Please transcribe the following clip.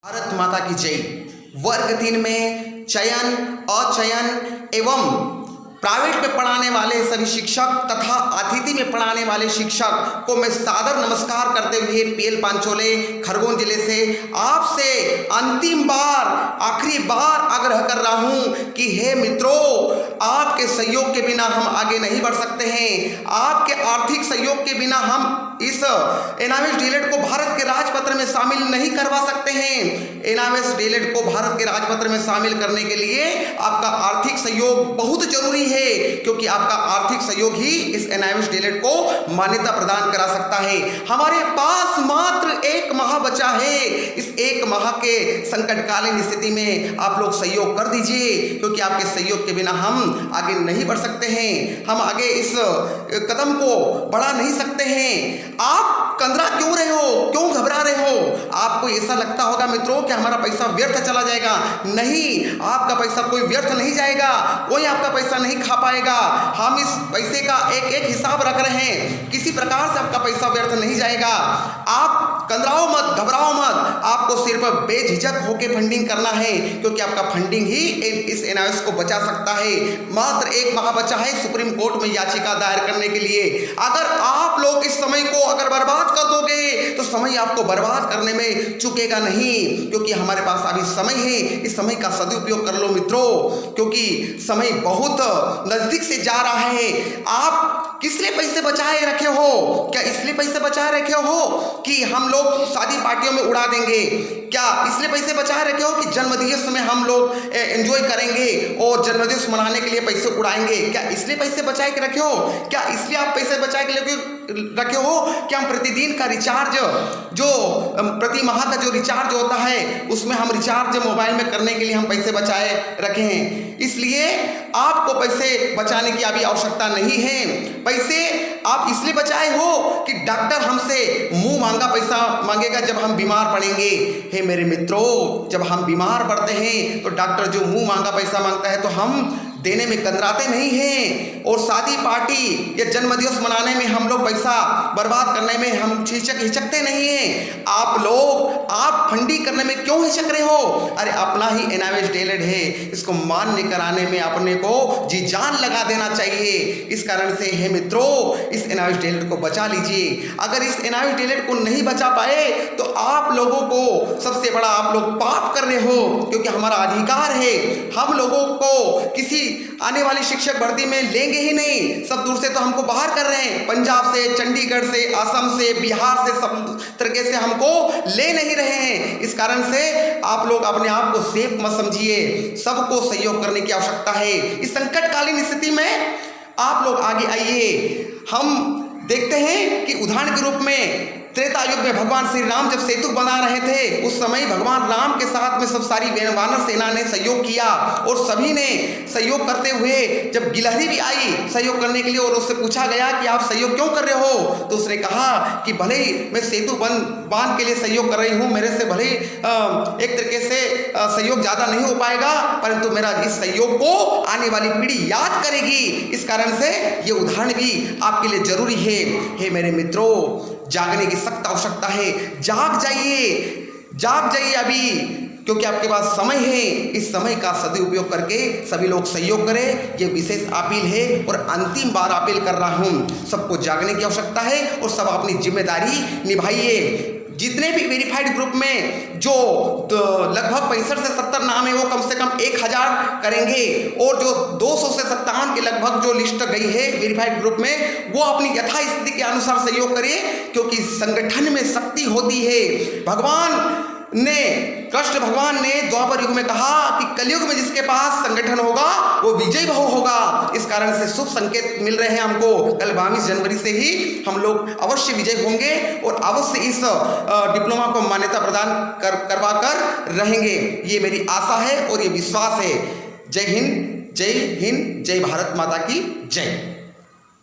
भारत माता की जय। वर्ग 3 में चयन, अचयन एवं प्राइवेट में पढ़ाने वाले सभी शिक्षक तथा अतिथि में पढ़ाने वाले शिक्षक को मैं सादर नमस्कार करते हुए पीएल पांचोले खरगोन जिले से आपसे अंतिम बार आखिरी बार आग्रह कर रहा हूं कि हे मित्रों, आपके सहयोग के बिना हम आगे नहीं बढ़ सकते हैं। आपके आर्थिक सहयोग के बिना हम इस एनआईएस डीएलएड को भारत के राजपत्र में शामिल नहीं करवा सकते हैं। एनआईएस डीएलएड को भारत के राजपत्र में शामिल करने के लिए आपका आर्थिक सहयोग बहुत जरूरी है, क्योंकि आपका आर्थिक सहयोग ही इस एनआईएस डीएलएड को मान्यता प्रदान करा सकता है। हमारे पास मात्र 1 माह बचा है। इस 1 माह के संकटकालीन स्थिति में आप लोग सहयोग कर दीजिए, क्योंकि आपके सहयोग के बिना हम आगे नहीं बढ़ सकते हैं। हम आगे इस कदम को बढ़ा नहीं सकते हैं। आप कंदरा क्यों रहे हो, क्यों घबरा रहे हो? आपको ऐसा लगता होगा मित्रों कि हमारा पैसा व्यर्थ चला जाएगा। नहीं, आपका पैसा कोई व्यर्थ नहीं जाएगा, कोई आपका पैसा नहीं खा पाएगा। हम इस पैसे का एक हिसाब रख रहे हैं, किसी प्रकार से आपका पैसा व्यर्थ नहीं जाएगा। आप कंदराओ मत, घबराओ मत। आपको सिर्फ बेझिझक होकर फंडिंग करना है, क्योंकि आपका फंडिंग ही इस एनआईएस को बचा सकता है। मात्र 1 माह बचा है सुप्रीम कोर्ट में याचिका दायर करने के लिए। अगर आप लोग इस समय को अगर बर्बाद कर दोगे तो समय आपको बर्बाद करने में चूकेगा नहीं, क्योंकि हमारे पास अभी समय है। इस समय का सदुपयोग कर लो मित्रों, क्योंकि समय बहुत नजदीक से जा रहा है। आप किस लिए पैसे बचाए रखे हो? क्या इसलिए पैसे बचाए रखे हो कि हम लोग शादी पार्टियों में उड़ा देंगे? क्या इसलिए पैसे बचाए रखे हो कि जन्मदिवस में हम लोग एंजॉय करेंगे और जन्मदिवस मनाने के लिए पैसे उड़ाएंगे? क्या इसलिए पैसे बचाए के रखे हो? क्या इसलिए आप पैसे बचाए के लिए रखे हो कि हम प्रतिदिन का रिचार्ज, जो प्रति माह का जो रिचार्ज होता है, उसमें हम रिचार्ज मोबाइल में करने के लिए हम पैसे बचाए रखे हैं? इसलिए आपको पैसे बचाने की अभी आवश्यकता नहीं है। पैसे आप इसलिए बचाए हो कि डॉक्टर हमसे मुंह मांगा पैसा मांगेगा जब हम बीमार पड़ेंगे। हे मेरे मित्रों, जब हम बीमार पड़ते हैं तो डॉक्टर जो मुंह मांगा पैसा मांगता है तो हम देने में कतराते नहीं हैं। और शादी पार्टी या जन्मदिवस मनाने में हम लोग पैसा बर्बाद करने में हम हिचकते नहीं हैं। आप फंडिंग करने में क्यों हिचक रहे हो? अरे अपना ही एनआईएस डीएलएड है, इसको मान्य कराने में अपने को जी जान लगा देना चाहिए। इस कारण से हे मित्रों, इस एनआईएस डीएलएड को बचा लीजिए। अगर इस एनआईएस डीएलएड को नहीं बचा पाए तो आप लोगों को सबसे बड़ा आप लोग पाप कर रहे हो, क्योंकि हमारा अधिकार है। हम लोगों को किसी आने वाली शिक्षक भर्ती में लेंगे ही नहीं। सब दूर से तो हमको बाहर कर रहे हैं, पंजाब से, चंडीगढ़ से, असम से, बिहार से, सब तरीके से हमको ले नहीं रहे हैं। इस कारण से आप लोग अपने आप को सेफ मत समझिए। सबको सहयोग करने की आवश्यकता है। इस संकटकालीन स्थिति में आप लोग आगे आइए। हम देखते हैं कि उदाहरण के रूप में त्रेता युग में भगवान श्री राम जब सेतु बना रहे थे, उस समय भगवान राम के साथ में सब सारी वानर सेना ने सहयोग किया, और सभी ने सहयोग करते हुए जब गिलहरी भी आई सहयोग करने के लिए और उससे पूछा गया कि आप सहयोग क्यों कर रहे हो, तो उसने कहा कि भले ही मैं सेतु बांध के लिए सहयोग कर रही हूँ, मेरे से भले एक तरीके से सहयोग ज़्यादा नहीं हो पाएगा, परंतु मेरा इस सहयोग को आने वाली पीढ़ी याद करेगी। इस कारण से ये उदाहरण भी आपके लिए जरूरी है। हे मेरे मित्रों, जागने की सख्त आवश्यकता है। जाग जाइए अभी, क्योंकि आपके पास समय है। इस समय का सदुपयोग करके सभी लोग सहयोग करें, ये विशेष अपील है। और अंतिम बार अपील कर रहा हूँ, सबको जागने की आवश्यकता है और सब अपनी जिम्मेदारी निभाइए। जितने भी वेरीफाइड ग्रुप में जो लगभग 65 से 70 नाम है, वो कम से कम 1000 करेंगे, और जो 200 से 57 के लगभग जो लिस्ट गई है वेरीफाइड ग्रुप में, वो अपनी यथास्थिति के अनुसार सहयोग करें, क्योंकि संगठन में शक्ति होती है। कृष्ण भगवान ने द्वापर युग में कहा कि कलयुग में जिसके पास संगठन होगा वो विजय बहु होगा। इस कारण से शुभ संकेत मिल रहे हैं हमको। कल 22 जनवरी से ही हम लोग अवश्य विजय होंगे और अवश्य इस डिप्लोमा को मान्यता प्रदान करवा कर रहेंगे। ये मेरी आशा है और ये विश्वास है। जय हिंद, जय भारत माता की जय।